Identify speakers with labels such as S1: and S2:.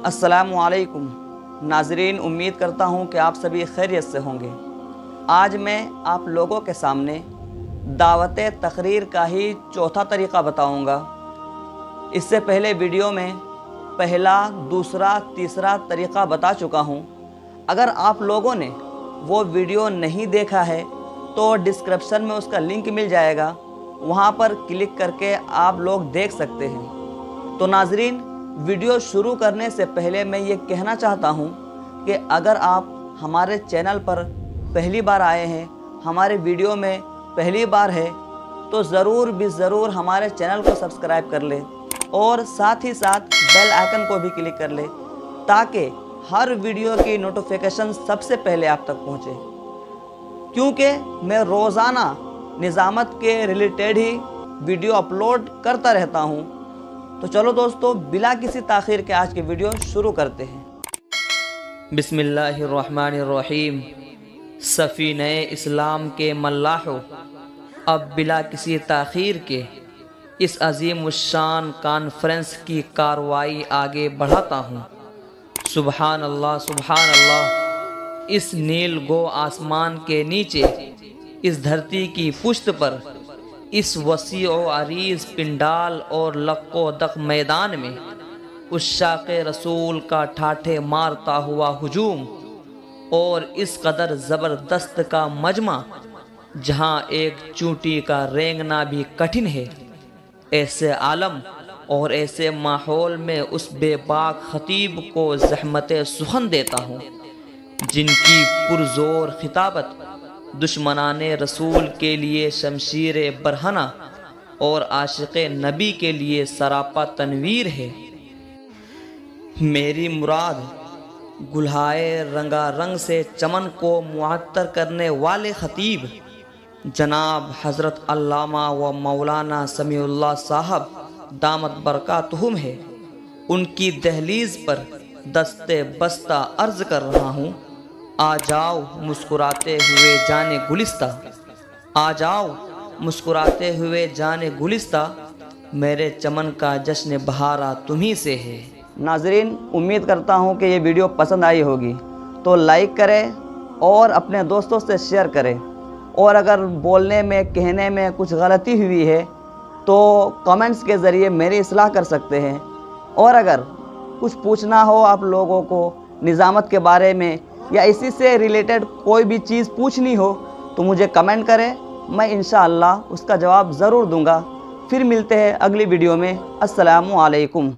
S1: अस्सलामुअलैकुम नाज़रीन, उम्मीद करता हूँ कि आप सभी खैरियत से होंगे। आज मैं आप लोगों के सामने दावत तकरीर का ही चौथा तरीक़ा बताऊँगा। इससे पहले वीडियो में पहला, दूसरा, तीसरा तरीक़ा बता चुका हूँ। अगर आप लोगों ने वो वीडियो नहीं देखा है तो डिस्क्रिप्शन में उसका लिंक मिल जाएगा, वहाँ पर क्लिक करके आप लोग देख सकते हैं। तो नाज़रीन, वीडियो शुरू करने से पहले मैं ये कहना चाहता हूँ कि अगर आप हमारे चैनल पर पहली बार आए हैं, हमारे वीडियो में पहली बार है, तो ज़रूर हमारे चैनल को सब्सक्राइब कर ले और साथ ही साथ बेल आइकन को भी क्लिक कर ले, ताकि हर वीडियो की नोटिफिकेशन सबसे पहले आप तक पहुँचे। क्योंकि मैं रोज़ाना निज़ामत के रिलेटेड ही वीडियो अपलोड करता रहता हूँ। तो चलो दोस्तों, बिला किसी ताख़ीर के आज की वीडियो शुरू करते हैं। बिस्मिल्लाहिर्रहमानिर्रहीम। सफ़ीने इस्लाम के मल्लाहो, अब बिला किसी ताख़ीर के इस अज़ीमुश्शान कॉन्फ्रेंस की कार्रवाई आगे बढ़ाता हूँ। सुबहान अल्लाह, सुबहान अल्लाह। इस नील गो आसमान के नीचे, इस धरती की पुश्त पर, इस वसी व अरीज़ पिंडाल और लक्को दक मैदान में उस शाक़े रसूल का ठाठे मारता हुआ हुजूम और इस कदर ज़बरदस्त का मजमा, जहाँ एक चूंटी का रेंगना भी कठिन है, ऐसे आलम और ऐसे माहौल में उस बेबाक ख़तीब को ज़हमत सुखन देता हूँ, जिनकी पुरज़ोर खिताबत दुश्मनाने रसूल के लिए शमशीर बरहना और आशिक़ नबी के लिए सरापा तनवीर है। मेरी मुराद गुल्हाए रंगारंग से चमन को मुअत्तर करने वाले ख़तीब जनाब हज़रत अल्लामा व मौलाना समीउल्लाह साहब दामत बरकातुहुम है। उनकी दहलीज़ पर दस्ते बस्ता अर्ज़ कर रहा हूँ, आ जाओ मुस्कुराते हुए जाने गुलिस्ता, आ जाओ मुस्कुराते हुए जाने गुलिस्ता, मेरे चमन का जश्न बहारा तुम्ही से है। नाज़रीन, उम्मीद करता हूँ कि ये वीडियो पसंद आई होगी, तो लाइक करें और अपने दोस्तों से शेयर करें। और अगर बोलने में, कहने में कुछ गलती हुई है तो कमेंट्स के ज़रिए मेरी इस्लाह कर सकते हैं। और अगर कुछ पूछना हो आप लोगों को निज़ामत के बारे में या इसी से रिलेटेड कोई भी चीज़ पूछनी हो तो मुझे कमेंट करें, मैं इंशाअल्लाह उसका जवाब ज़रूर दूंगा। फिर मिलते हैं अगली वीडियो में। अस्सलामु अलैकुम।